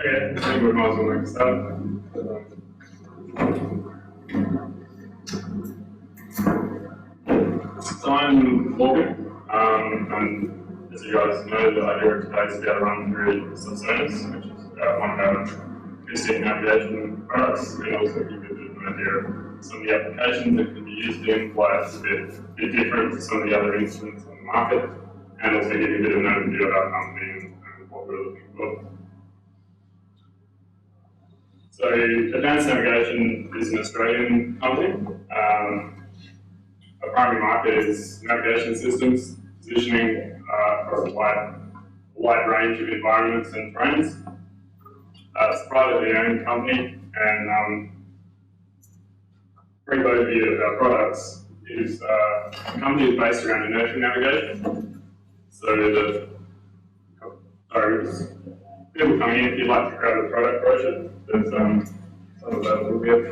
Okay, I think we might as well make a start. So I'm Morgan, and as you guys know, the idea of today is to be able to run through Subsonus, which is one of our acoustic navigation products, and also give you a bit of an idea of some of the applications that can be used in, why it's a bit different to some of the other instruments on the market, and also give you a bit of an overview of our company and what we're looking for. So Advanced Navigation is an Australian company. Our primary market is navigation systems, positioning across a wide range of environments and terrains. It's a privately owned company, and brief overview of our products is the company is based around inertial navigation. So people coming in, if you'd like to grab the product brochure, there's some of that will be it.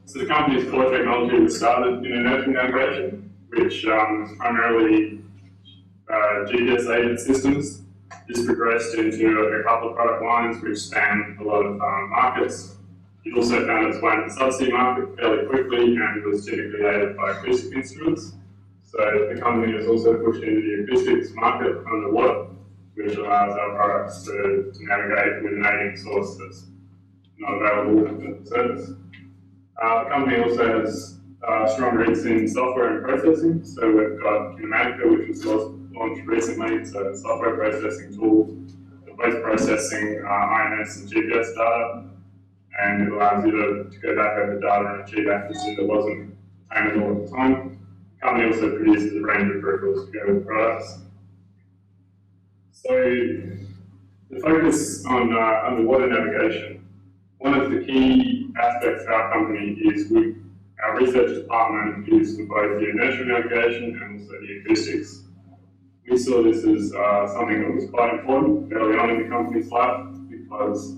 So the company's core technology was started in inertial navigation, which is primarily GPS-aided systems. This progressed into a couple of product lines which span a lot of markets. It also found its way into the subsea market fairly quickly and was typically aided by acoustic instruments. So the company has also pushed into the acoustics market underwater, which allows our products to navigate with an aiding source that's not available at the surface. The company also has strong roots in software and processing. So we've got Kinematica, which was launched recently. It's a software processing tool for post-processing INS and GPS data, and it allows you to go back over data and achieve accuracy that wasn't attainable at the time. The company also produces a range of peripherals to go with products. So the focus on underwater navigation, one of the key aspects of our company is our research department is for both the inertial navigation and also the acoustics. We saw this as something that was quite important early on in the company's life, because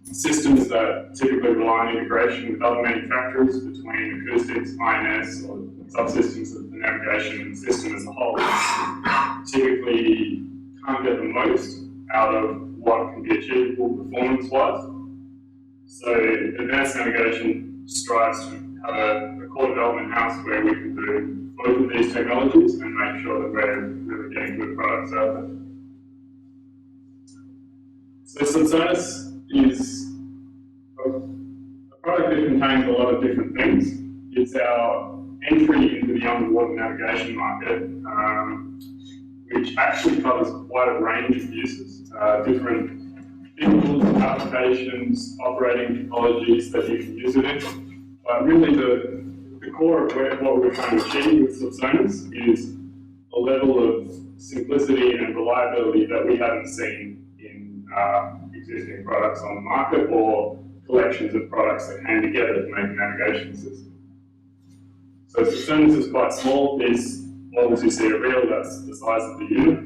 systems that typically rely on integration with other manufacturers between acoustics, INS, or subsystems of the navigation system as a whole typically can't get the most out of what can be achievable performance-wise. So Advanced Navigation strives to have a core development house where we can do both of these technologies and make sure that we're really getting good products out of it. So Subsonus is a product that contains a lot of different things. It's our entry into the underwater navigation market, which actually covers quite a range of uses, different vehicles, applications, operating topologies that you can use it in. But really the core of what we're trying to achieve with Subsonus is a level of simplicity and reliability that we haven't seen in existing products on the market or collections of products that came together to make a navigation system. So Subsonus is quite small. These models you see are real, that's the size of the unit.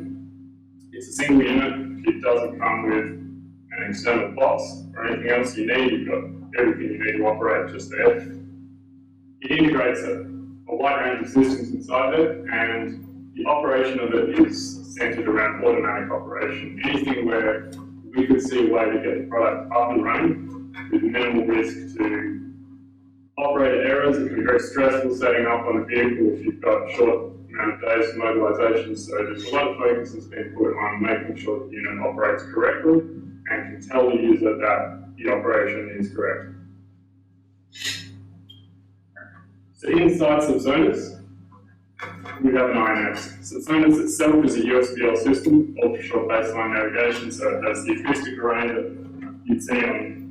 It's a single unit. It doesn't come with an external box or anything else you need. You've got everything you need to operate just there. It integrates a wide range of systems inside it, and the operation of it is centered around automatic operation. Anything where we could see a way to get the product up and running with minimal risk to operator errors. It can be very stressful setting up on a vehicle if you've got short amount of days for mobilization. So there's a lot of focus that's been put on making sure the unit operates correctly and can tell the user that the operation is correct. So inside Subsonus, we have an INS. Subsonus itself is a USBL system, ultra-short baseline navigation, so it has the acoustic array that you'd see on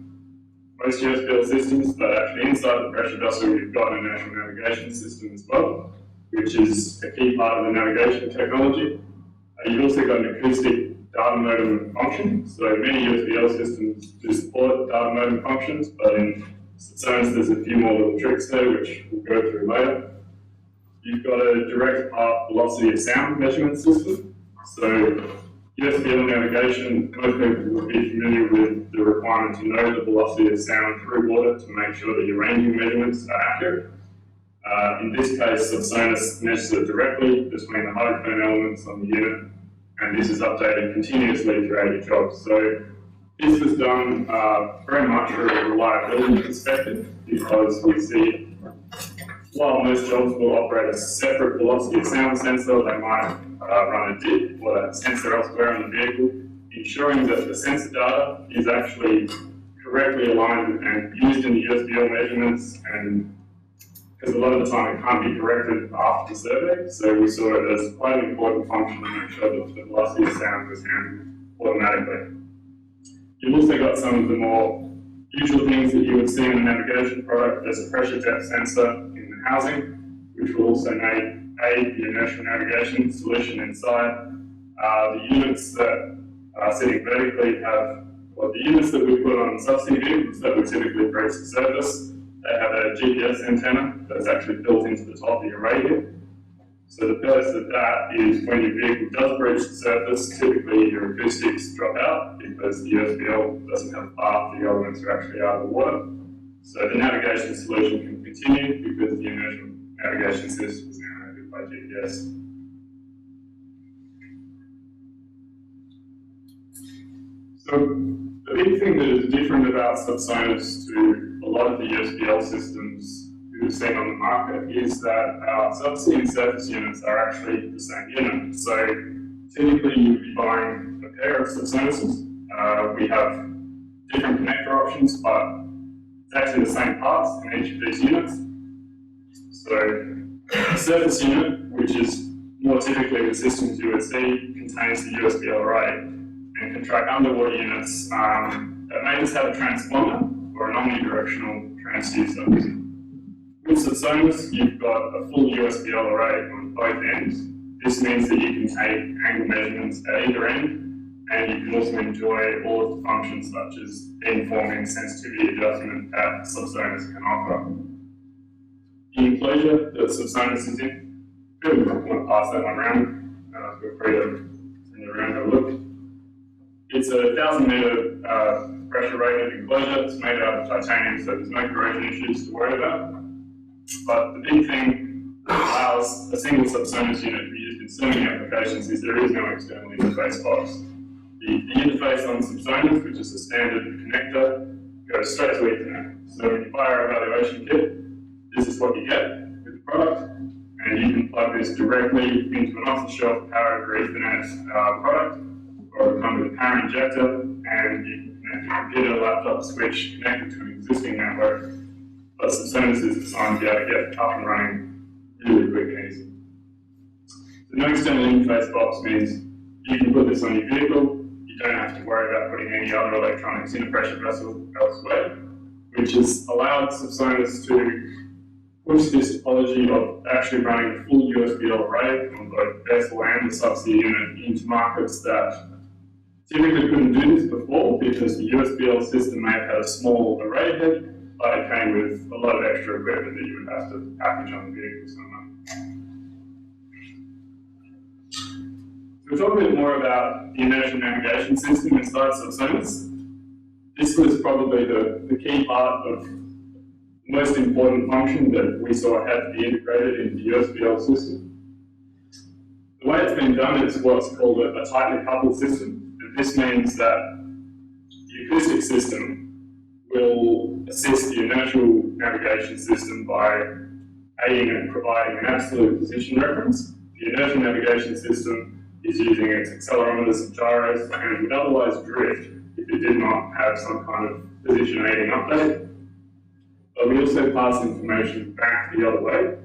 most USBL systems, but actually inside the pressure vessel you've got an inertial navigation system as well, which is a key part of the navigation technology. You've also got an acoustic data modem function, so many USBL systems do support data modem functions, but in Subsonus there's a few more little tricks there which we'll go through later. You've got a direct path velocity of sound measurement system. So USBL navigation, most people will be familiar with the requirement to know the velocity of sound through water to make sure that your ranging measurements are accurate. In this case, Subsonus measures it directly between the hydrophone elements on the unit, and this is updated continuously throughout your job. So this was done very much from a reliability perspective, because we see, while most jobs will operate a separate velocity of sound sensor, they might run a dip or a sensor elsewhere in the vehicle, ensuring that the sensor data is actually correctly aligned and used in the USBL measurements, and because a lot of the time it can't be corrected after the survey, so we saw it as quite an important function to make sure that the velocity of sound was handled automatically. You've also got some of the more usual things that you would see in a navigation product. There's a pressure depth sensor in the housing, which will also aid the inertial navigation solution inside. The units that are sitting vertically have, well, the units that we put on subsea vehicles that would typically breach the surface, they have a GPS antenna that's actually built into the top of the array here. So the purpose of that is when your vehicle does breach the surface, typically your acoustics drop out because the USBL doesn't have a path, the elements are actually out of the water. So the navigation solution can continue because the inertial navigation system is now enabled by GPS. So the big thing that is different about Subsonus to a lot of the USBL systems we've seen on the market is that our subsea and surface units are actually the same unit. So typically you'd be buying a pair of Subsonuses. We have different connector options, but it's actually the same parts in each of these units. So the surface unit, which is more typically the systems you would see, contains the USBL array and can track underwater units that may just have a transponder or an omnidirectional transducer. With Subsonus, you've got a full USBL array on both ends. This means that you can take angle measurements at either end, and you can also enjoy all of the functions such as beamforming, sensitivity adjustment that Subsonus can offer. The enclosure that Subsonus is in, feel free to pass that one around. Feel free to send it around and have a look. It's a 1,000-meter pressure rated enclosure. It's made out of titanium, so there's no corrosion issues to worry about. But the big thing that allows a single Subsonus unit to be used in so many applications is there is no external interface box. The interface on Subsonus, which is a standard connector, goes straight to Ethernet. So when you buy our evaluation kit, this is what you get with the product, and you can plug this directly into an off-the-shelf power over Ethernet product, or it'll come with a power injector, and you can connect a computer, laptop, switch, connect it to an existing network. But Subsonus is designed to be able to get up and running really quick and easy. So no external interface box means you can put this on your vehicle, you don't have to worry about putting any other electronics in a pressure vessel elsewhere, which has allowed Subsonus to push this topology of actually running a full USBL array on both vessel and the subsea unit into markets that typically couldn't do this before because the USBL system may have had a small array head, but it came with a lot of extra equipment that you would have to package on the vehicle somewhere. So we'll talk a bit more about the inertial navigation system inside Subsonus. This was probably the key part of the most important function that we saw had to be integrated into the USBL system. The way it's been done is what's called a tightly coupled system. And this means that the acoustic system will assist the inertial navigation system by aiding and providing an absolute position reference. The inertial navigation system is using its accelerometers and gyros and would otherwise drift if it did not have some kind of position aiding update. But we also pass information back the other way.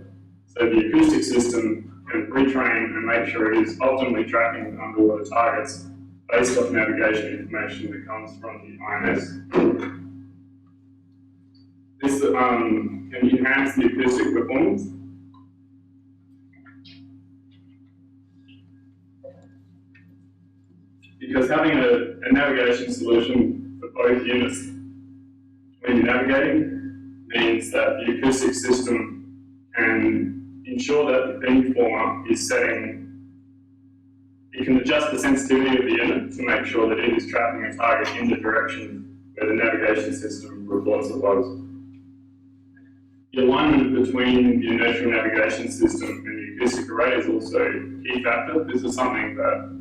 So the acoustic system can retrain and make sure it is optimally tracking underwater targets based off navigation information that comes from the INS. This can enhance the acoustic performance. Because having a navigation solution for both units when you're navigating means that the acoustic system can ensure that the beamformer is setting, it can adjust the sensitivity of the unit to make sure that it is tracking a target in the direction where the navigation system reports it was. The alignment between the inertial navigation system and the acoustic array is also a key factor. This is something that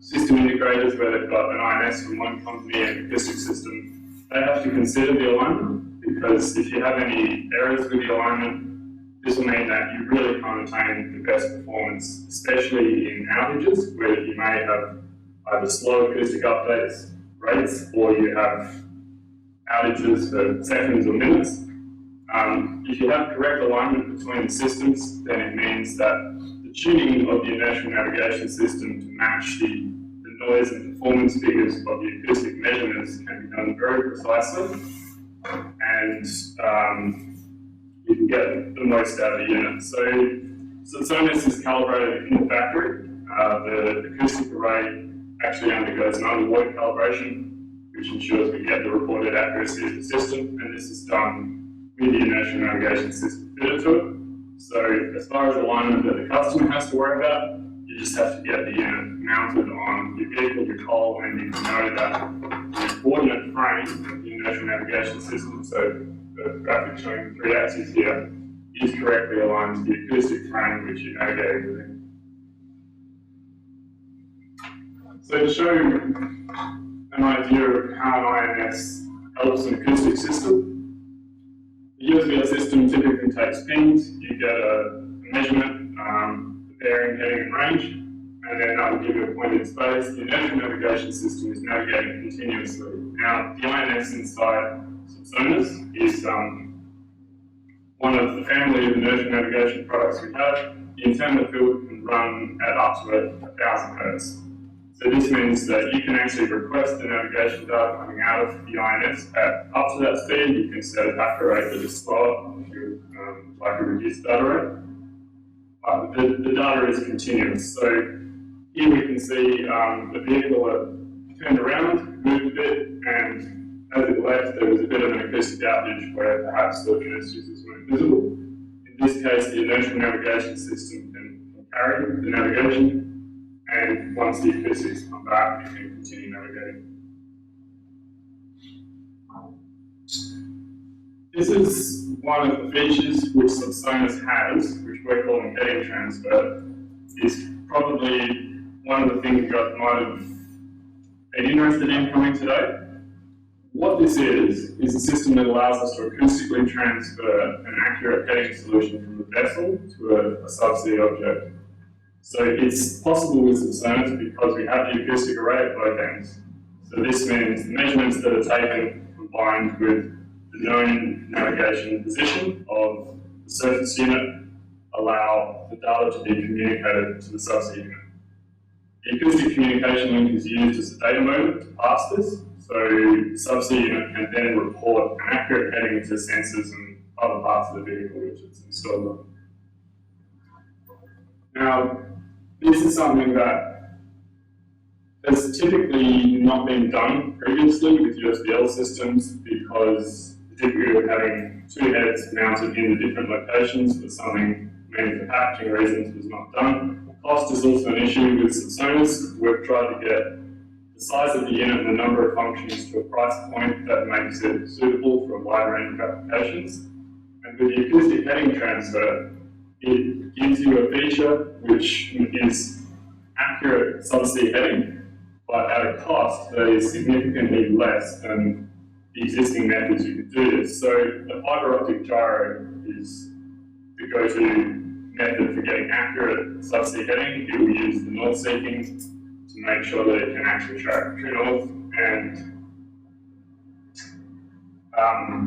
system integrators, where they've got an INS from one company and an acoustic system, they have to consider the alignment, because if you have any errors with the alignment, this will mean that you really can't attain the best performance, especially in outages where you may have either slow acoustic updates rates or you have outages for seconds or minutes. If you have correct alignment between the systems, then it means that the tuning of the inertial navigation system to match the noise and performance figures of the acoustic measurements can be done very precisely, and you can get the most out of the unit. So Subsonus is calibrated in the factory. The acoustic array actually undergoes an underwater calibration, which ensures we get the reported accuracy of the system, and this is done with the inertial navigation system fitted to it. So as far as alignment that the customer has to worry about, you just have to get the unit mounted on your vehicle, your coal, and you can know that the coordinate frame of the inertial navigation system, so the graphic showing the 3 axes here, is correctly aligned to the acoustic frame which you navigate within. So to show an idea of how an INS helps an acoustic system, the USB system typically takes pings, you get a measurement, the bearing, heading and range, and then that will give you a point in space. The inertial navigation system is navigating continuously. Now, the INS inside Subsonus is one of the family of inertial navigation products we have. The internal field can run at up to 1,000 Hz. So this means that you can actually request the navigation data coming out of the INS at up to that speed. You can set a factor rate that is slower if you like a reduced data rate. The data is continuous. So here we can see the vehicle turned around, moved a bit, and as it left, there was a bit of an acoustic outage where perhaps the transducers weren't visible. In this case, the inertial navigation system can carry the navigation, and once the acoustics come back, you can continue navigating. This is one of the features which Subsonus has, which we're calling heading transfer. It's probably one of the things you guys might have been interested in coming today. What this is a system that allows us to acoustically transfer an accurate heading solution from the vessel to a subsea object. So it's possible with Subsonus because we have the acoustic array at both ends. So this means the measurements that are taken combined with the known navigation position of the surface unit allow the data to be communicated to the subsea unit. The acoustic communication link is used as a data modem to pass this, so the subsea unit can then report an accurate heading to sensors and other parts of the vehicle which it's installed on. Now, this is something that has typically not been done previously with USBL systems because particularly with having 2 heads mounted in the different locations was something mainly for packaging reasons was not done. Cost is also an issue with Subsonus. We've tried to get the size of the unit and the number of functions to a price point that makes it suitable for a wide range of applications. And with the acoustic heading transfer, it gives you a feature which is accurate subsea heading, but at a cost that is significantly less than the existing methods you can do this. So the fiber optic gyro is the go-to method for getting accurate subsea heading. It will use the north seeking to make sure that it can actually track true north and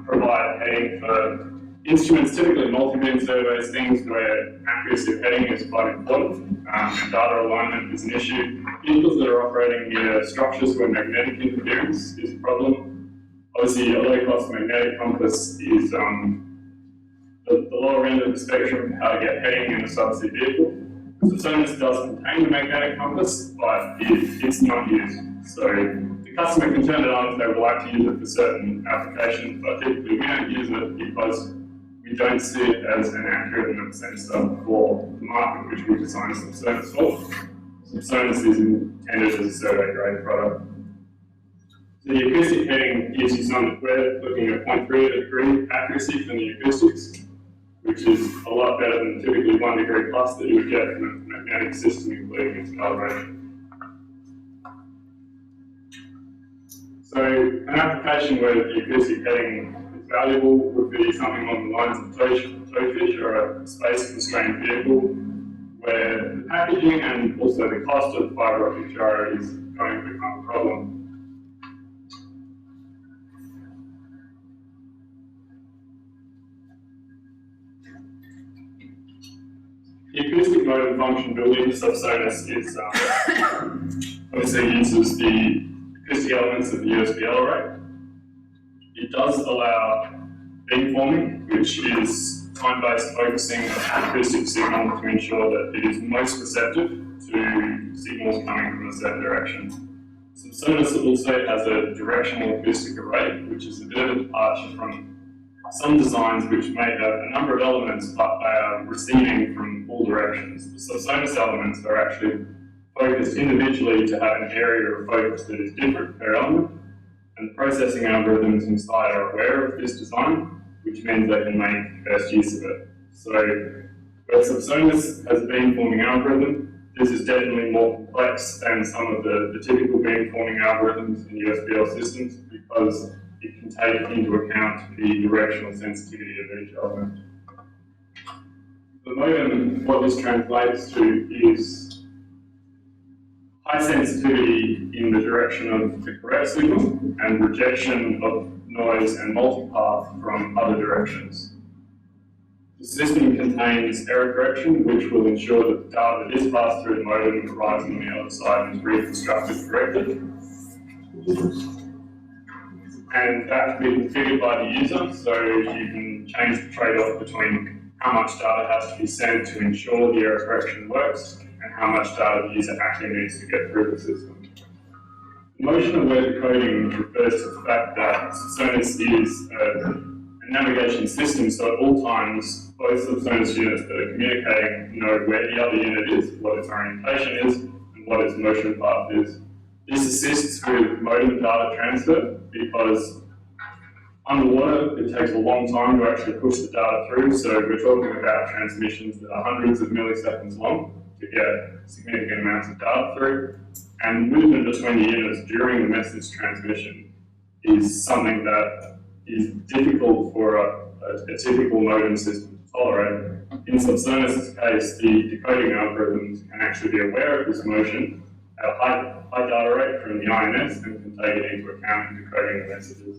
provide heading for instruments, typically multi-beam surveys, things where accuracy of heading is quite important, and data alignment is an issue. Vehicles that are operating near structures where magnetic interference is a problem. Obviously, a low-cost magnetic compass is the lower end of the spectrum of how to get heading in a subsea vehicle. Subsonus does contain the magnetic compass, but it's not used. So the customer can turn it on if they would like to use it for certain applications, but typically we don't use it because we don't see it as an accurate enough sensor for the market which we designed Subsonus for. Subsonus is intended as a survey grade product. So the acoustic heading gives you some, we're looking at 0.3 degree accuracy from the acoustics, which is a lot better than typically 1 degree plus that you would get from a magnetic system, including its calibration. So an application where the acoustic heading is valuable would be something along the lines of towfish or a space-constrained vehicle, where the packaging and also the cost of fibre optic gyro is going to become a problem. The acoustic mode and function built into Subsonus is obviously uses the acoustic elements of the USB-L array. It does allow beamforming, which is time-based focusing of the acoustic signal to ensure that it is most receptive to signals coming from a certain direction. Subsonus also has a directional acoustic array, which is a bit of a departure from some designs which may have a number of elements, but they are receiving from all directions. The Subsonus elements are actually focused individually to have an area of focus that is different per element, and the processing algorithms inside are aware of this design, which means they can make the best use of it. So, where Subsonus has a beamforming algorithm, this is definitely more complex than some of the typical beamforming algorithms in USB-L systems, because it can take into account the directional sensitivity of each element. The modem, what this translates to is high sensitivity in the direction of the correct signal and rejection of noise and multipath from other directions. The system contains error correction, which will ensure that the data that is passed through the modem arrives on the other side and is reconstructed correctly. And that can be configured by the user, so you can change the trade-off between how much data has to be sent to ensure the error correction works and how much data the user actually needs to get through the system. Motion-aware decoding refers to the fact that Subsonus is a navigation system, so at all times, both Subsonus units that are communicating know where the other unit is, what its orientation is, and what its motion path is. This assists with modem data transfer because underwater it takes a long time to actually push the data through, so we're talking about transmissions that are hundreds of milliseconds long to get significant amounts of data through, and movement between the units during the message transmission is something that is difficult for a typical modem system to tolerate. In Subsonus' case, the decoding algorithms can actually be aware of this motion at a high data rate from the INS and can take it into account in decoding the messages.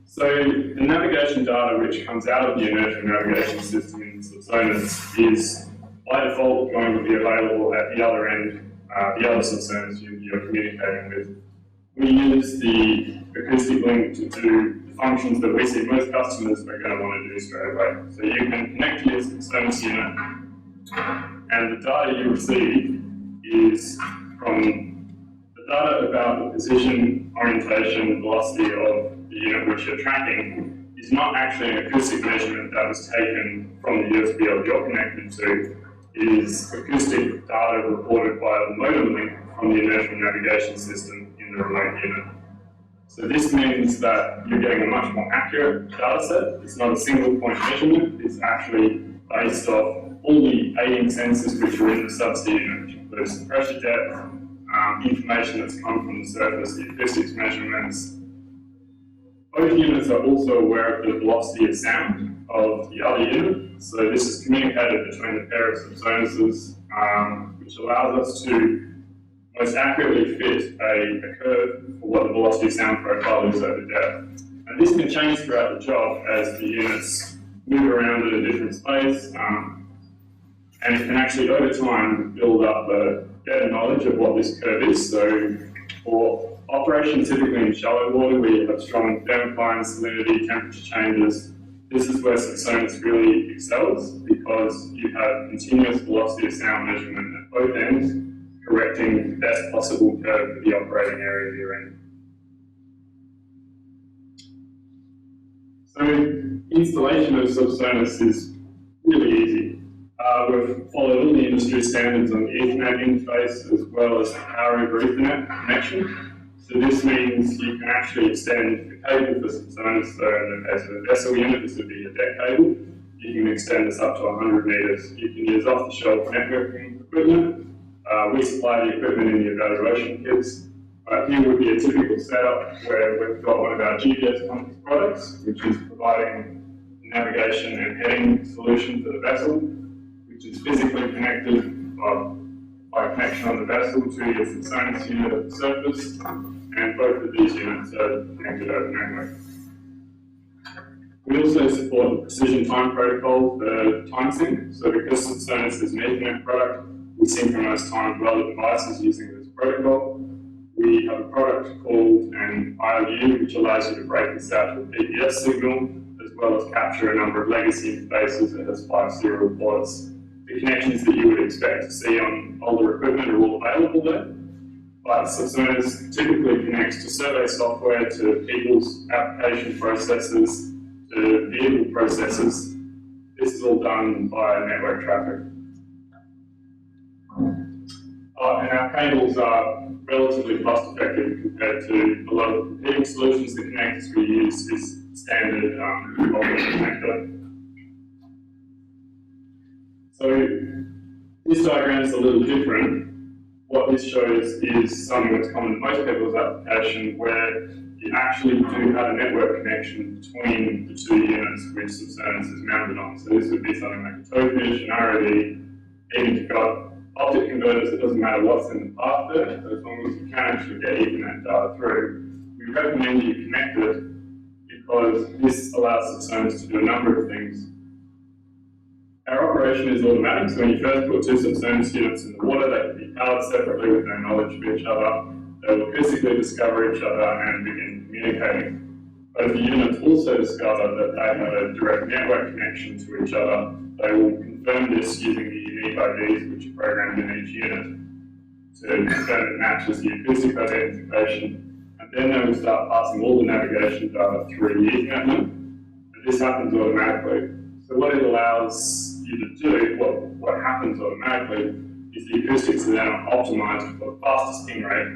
So the navigation data which comes out of the inertial navigation system in Subsonus is by default going to be available at the other end, the other Subsonus you're communicating with. We use the acoustic link to do the functions that we see most customers are going to want to do straight away. So you can connect to your Subsonus unit, and the data you receive is from the data about the position, orientation, velocity of the unit which you're tracking is not actually an acoustic measurement that was taken from the USB-L you're connected to. It is acoustic data reported by the modem link from the inertial navigation system in the remote unit. So this means that you're getting a much more accurate data set. It's not a single point measurement, it's actually based off all the aiding sensors which are in the subsea unit, which includes the pressure depth, information that's come from the surface, the acoustics measurements. Both units are also aware of the velocity of sound of the other unit, so this is communicated between the pair of Subsonuses, which allows us to most accurately fit a curve for what the velocity of sound profile is over depth. And this can change throughout the job as the units move around in a different space, and it can actually over time build up a better knowledge of what this curve is. So for operation typically in shallow water where you have strong thermocline, salinity, temperature changes, this is where Subsonus really excels because you have continuous velocity of sound measurement at both ends, correcting the best possible curve for the operating area you're in. So installation of Subsonus is really easy. We've followed all the industry standards on the Ethernet interface as well as the power over Ethernet connection. So this means you can actually extend the cable for Subsonus. So in the case of a vessel unit, this would be a deck cable. You can extend this up to 100 meters. You can use off-the-shelf networking equipment. We supply the equipment in the evaluation kits. Here would be a typical setup where we've got one of our GPS compass products, which is providing navigation and heading solution for the vessel, which is physically connected by connection on the vessel to your Subsonus unit at the surface, and both of these units are connected over network. We also support the precision time protocol for time sync. So because Subsonus is an Ethernet product, we synchronize time with other devices using this protocol. We have a product called an IOU, which allows you to break this out to a PBS signal, as well as capture a number of legacy interfaces that has 5 serial ports. The connections that you would expect to see on older equipment are all available there. But Subsonus typically connects to survey software, to people's application processes, to vehicle processes. This is all done via network traffic. And our cables are relatively cost effective compared to a lot of competing solutions. The connectors we use is standard connector. So this diagram is a little different. What this shows is something that's common to most people's application, where you actually do have a network connection between the two units which Subsonus is mounted on. So this would be something like a toefish, an ROD, even if you've got optic converters, it doesn't matter what's in the path there, as long as you can actually get Ethernet data through. We recommend you connect it because this allows Subsonus to do a number of things. Our operation is automatic, so when you first put two Subsonus units in the water, they can be powered separately with no knowledge of each other. They will acoustically discover each other and begin communicating. But if the units also discover that they have a direct network connection to each other, they will confirm this using the unique IDs which are programmed in each unit to confirm it matches the acoustic identification, and then they will start passing all the navigation data through the Ethernet link, and this happens automatically. So what it allows you to do, what happens automatically, is the acoustics are then optimized for the fastest ping rate,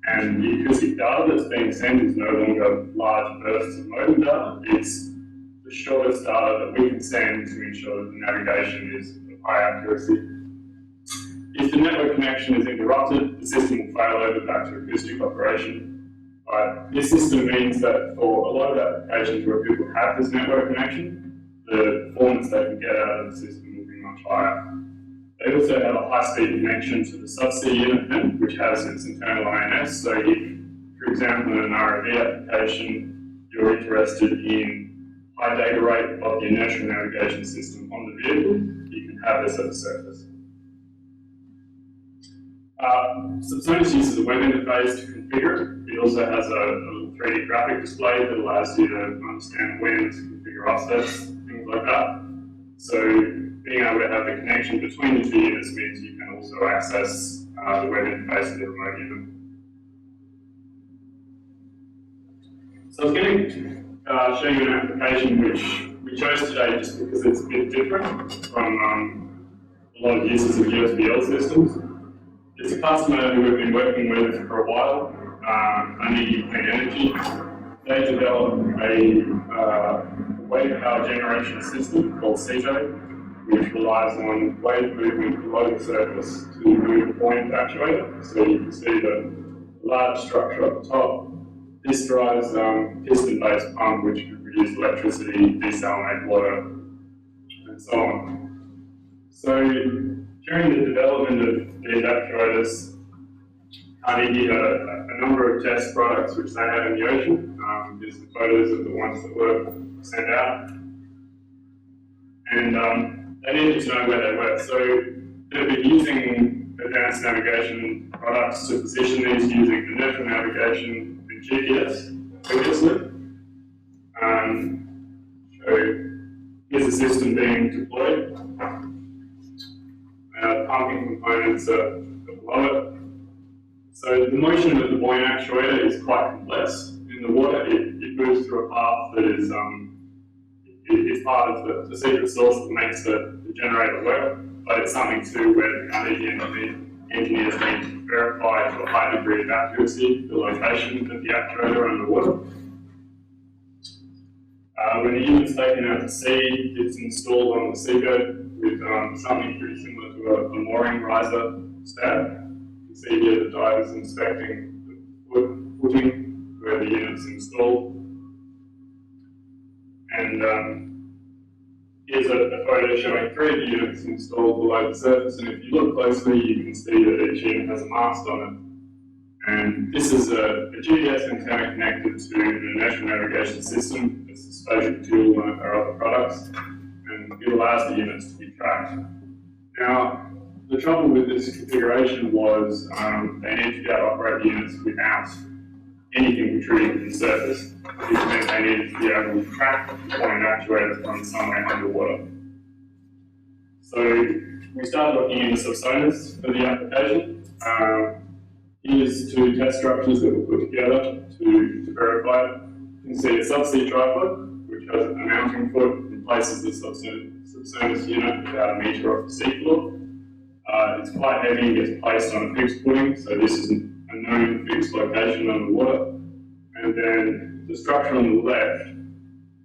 and the acoustic data that's being sent is no longer large bursts of modem data, it's the shortest data that we can send to ensure that the navigation is of high accuracy. If the network connection is interrupted, the system will fail over back to acoustic operation. This system means that for a lot of applications where people have this network connection, the performance they can get out of the system will be much higher. They also have a high-speed connection to the subsea unit then, which has its internal INS. So if, for example, in an ROV application, you're interested in high data rate of the inertial navigation system on the vehicle, you can have this at the surface. Subsonus uses a web interface to configure it. It also has a little 3D graphic display that allows you to understand when to configure offsets, things like that. So being able to have the connection between the two units means you can also access the web interface of the remote unit. So I was going to show you an application which we chose today just because it's a bit different from a lot of uses of USBL systems. It's a customer who we've been working with for a while, Only Clean Energy. They developed a wave power generation system called CJ, which relies on wave movement below the surface to move a buoyant actuator. So you can see the large structure at the top. This drives piston-based pump, which can produce electricity, desalinate water, and so on. So during the development of these actuators, Carnegie had a number of test products which they had in the ocean. Here's the photos of the ones that were sent out. And they needed to know where they were. So they've been using advanced navigation products to position these using inertial navigation and GPS previously. So here's the system being deployed. Pumping components are below it. So the motion of the buoyant actuator is quite complex. In the water, it moves through a path that is part of the secret sauce that makes the generator work. but it's something too where the Carnegie engineers need to verify to a high degree of accuracy the location of the actuator underwater. When the unit's taken out to sea, it's installed on the seabed with something pretty similar to a mooring riser stab. You can see here the divers inspecting the footing where the unit's installed. And here's a photo showing 3 of the units installed below the surface, and if you look closely, you can see that each unit has a mast on it. And this is a GPS antenna connected to an inertial navigation system. It's a spatial tool, one of our other products, and it allows the units to be tracked. Now, the trouble with this configuration was they needed to be able to operate the units without anything protruding from the surface. This meant they needed to be able to track the point actuator from somewhere underwater. So we started looking into Subsonus for the application. Here's 2 test structures that were put together to verify it. You can see a subsea tripod, which has a mounting foot and places the Subsonus unit about 1 metre off the seafloor. It's quite heavy and gets placed on a fixed footing, so this is a known fixed location underwater. And then the structure on the left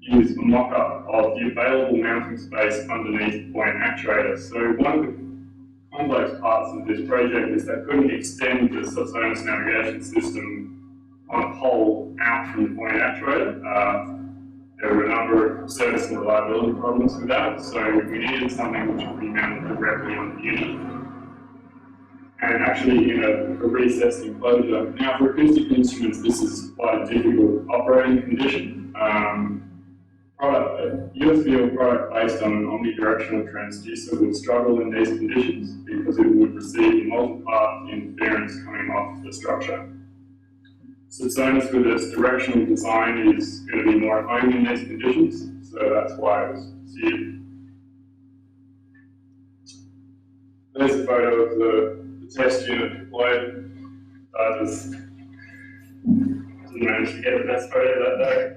is a mock-up of the available mounting space underneath the buoyant actuator. So one of the complex parts of this project is they couldn't extend the Subsonus navigation system on a pole out from the buoyant actuator. There were a number of service and reliability problems with that, so we needed something which would be mounted directly on the unit. And actually in a recessed enclosure. Now for acoustic instruments, this is quite a difficult operating condition. A USB product based on an omnidirectional transducer would struggle in these conditions because it would receive multipath interference coming off the structure. Subsonus with its directional design is going to be more at home in these conditions, so that's why it was pursued. There's a photo of the test unit deployed. I just didn't manage to get the best photo that day.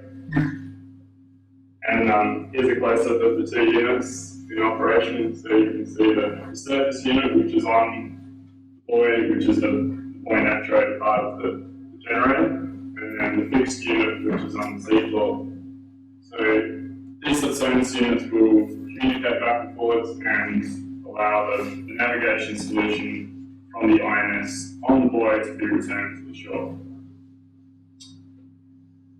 And here's a close-up of the 2 units in operation. So you can see the surface unit, which is on the buoy, which is the buoyant actuator part of the generator, and then the fixed unit, which is on the seafloor. So these Subsonus units will communicate back and forwards and allow the navigation solution from the INS on the buoy to be returned to the shore.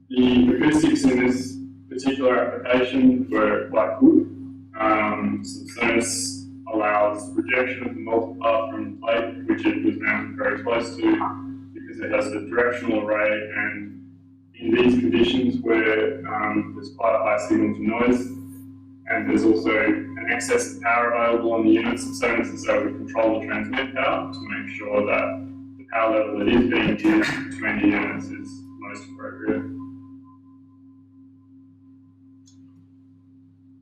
The acoustics in this particular application were quite good. Subsonus allows rejection of the multipath from the plate, which it was mounted very close to, because it has the directional array, and in these conditions where there's quite a high signal to noise, and there's also an excess of power available on the unit, Subsonus is able to control the transmit power to make sure that the power level that is being used between the units is most appropriate.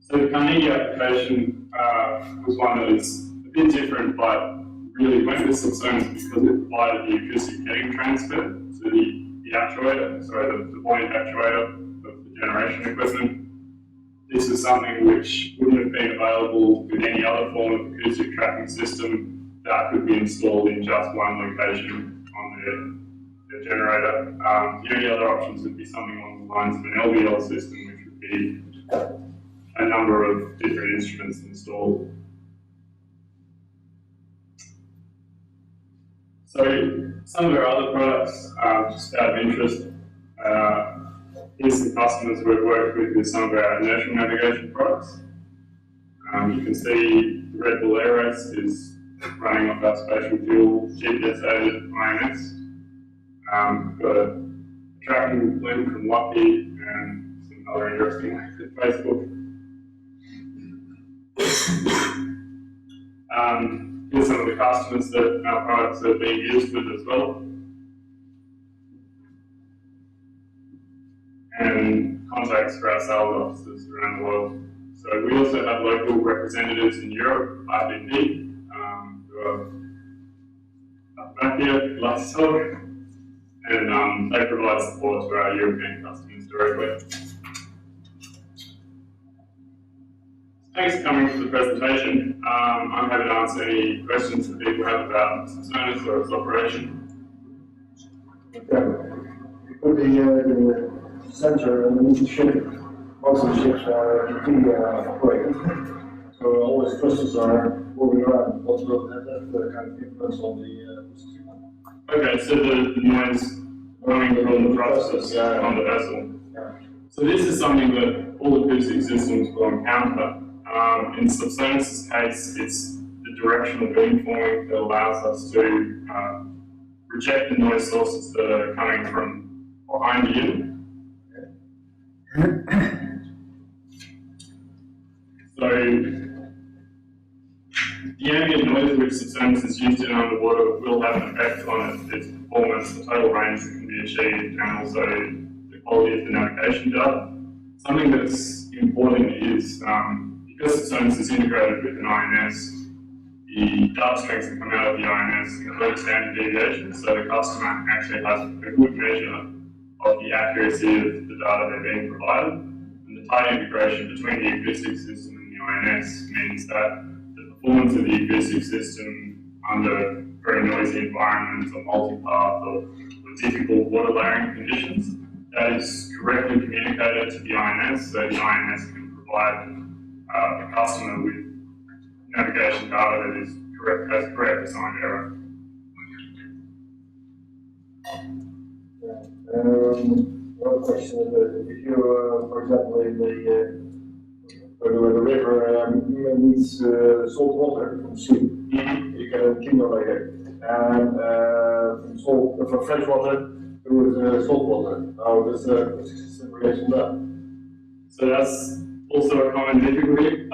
So the Carnegie application was one that is a bit different, but really went with Subsonus because it provided the acoustic heading transfer to the actuator, the buoyant actuator of the generation equipment. This is something which wouldn't have been available with any other form of acoustic tracking system that could be installed in just one location on the generator. The only other options would be something along the lines of an LVL system, which would be a number of different instruments installed. So some of our other products, just out of interest, here's some customers we've worked with some of our inertial navigation products. You can see the Red Bull Air Race is running off our spatial fuel GPS-aided INS. We've got a tracking link from Lucky and some other interesting links at Facebook. Here's some of the customers that our products are being used with as well. And contacts for our sales offices around the world. So we also have local representatives in Europe, IPP, who are up back here, love to talk, and they provide support to our European customers directly. Thanks for coming to the presentation. I'm happy to answer any questions that people have about Subsonus or its operation. Okay. You put the sensor underneath the ship. Most of the ships are operated. So all the thrusters are moving around. What will have that kind of influence on the system? Okay, so the noise coming from the thrusters on the vessel. Yeah. So this is something that all acoustic systems will encounter. In Subsonus' case, it's the directional beamforming that allows us to reject the noise sources that are coming from behind the unit. So the ambient noise which Subsonus is used in underwater will have an effect on its performance, the total range that can be achieved, and also the quality of the navigation data. Something that's important is because Subsonus is integrated with an INS, the data streams that come out of the INS include standard deviation, so the customer actually has a good measure of the accuracy of the data they're being provided. And the tight integration between the acoustic system and the INS means that the performance of the acoustic system under very noisy environments or multipath or difficult water layering conditions, that is correctly communicated to the INS, so the INS can provide the customer with navigation data that is has correct assigned error. One question is if you, for example, in the river needs salt water from sea, you can accumulate it. And from fresh water to salt water. How does the system relate to that? So that's also a common difficulty.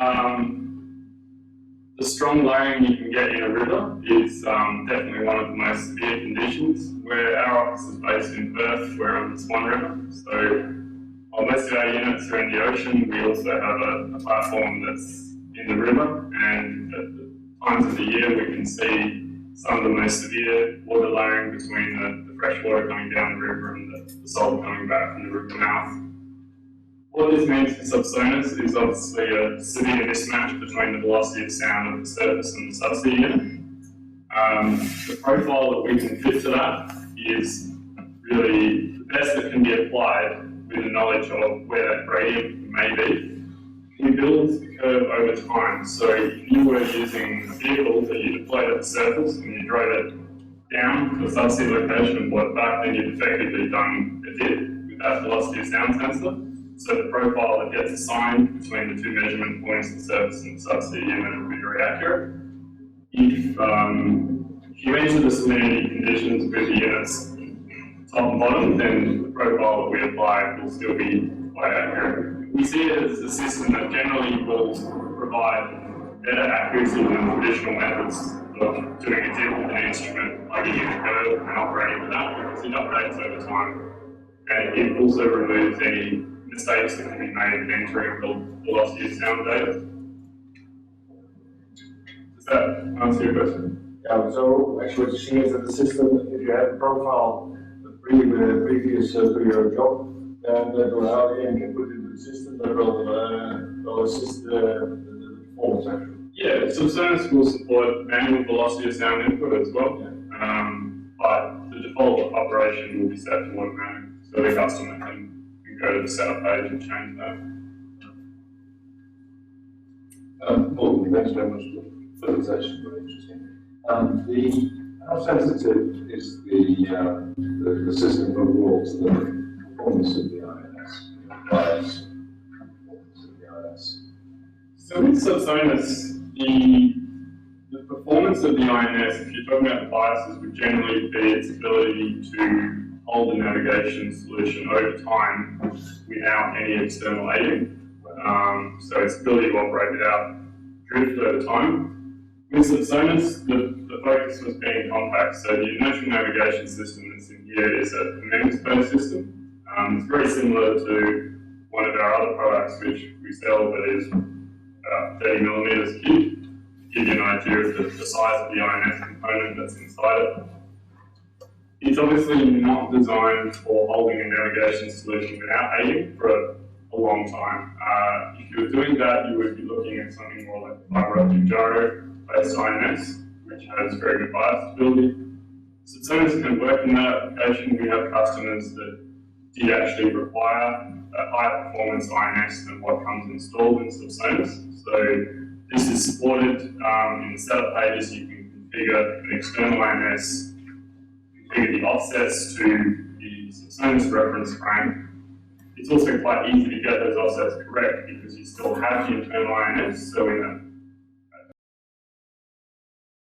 The strong layering you can get in a river is definitely one of the most severe conditions. Where our office is based in Perth, we're on the Swan River. So while most of our units are in the ocean, we also have a platform that's in the river, and at the times of the year we can see some of the most severe water layering between the fresh water coming down the river and the salt coming back from the river mouth. What this means for Subsonus is obviously a severe mismatch between the velocity of sound of the surface and the subsea unit. The profile that we can fit to that is really the best that can be applied with the knowledge of where that gradient may be. You build the curve over time, so if you were using a vehicle that you deployed at the surface and you drove it down to a subsea location and brought it back, then you've effectively done a dip with that velocity of sound sensor. So the profile that gets assigned between the two measurement points, the surface and the subsea unit, will be very accurate. If you enter the salinity conditions with the units top and bottom, then the profile that we apply will still be quite accurate. We see it as a system that generally will provide better accuracy than traditional methods of doing a dip with an instrument, like a unit curve, and operating with that, because it updates over time. And it also removes any mistakes that can be made in entering the velocity of sound data. Does that answer your question? Yeah, so actually what you see is that the system, if you have a profile previous to your job, then that will help you and can put it into the system that will assist the performance actually. Yeah, Subsonus will support manual velocity of sound input as well, but the default operation will be set to automatic, so the customer can go to the setup page and change that. Paul, thanks very much for the presentation, very interesting. How sensitive is the system overall to the performance of the INS? Bias performance of the INS? So with Subsonus, the performance of the INS, if you're talking about the biases, would generally be its ability to hold the navigation solution over time without any external aiding. So its ability to operate without drift over time. With Subsonus, the focus was being compact, so the inertial navigation system that's in here is a MEMS-based system. It's very similar to one of our other products which we sell that is about 30 millimeters cubed, to give you an idea of the size of the INS component that's inside it. It's obviously not designed for holding a navigation solution without aiding for a long time. If If you're doing that, you would be looking at something more like fiber optic gyro-based INS, which has very good bias stability. Subsonus can work in that application. We have customers that did actually require a higher performance INS than what comes installed in Subsonus. So this is supported in the setup pages. You can configure an external INS, configure the offsets to the Subsonus reference frame. It's also quite easy to get those offsets correct because you still have the internal INS. So in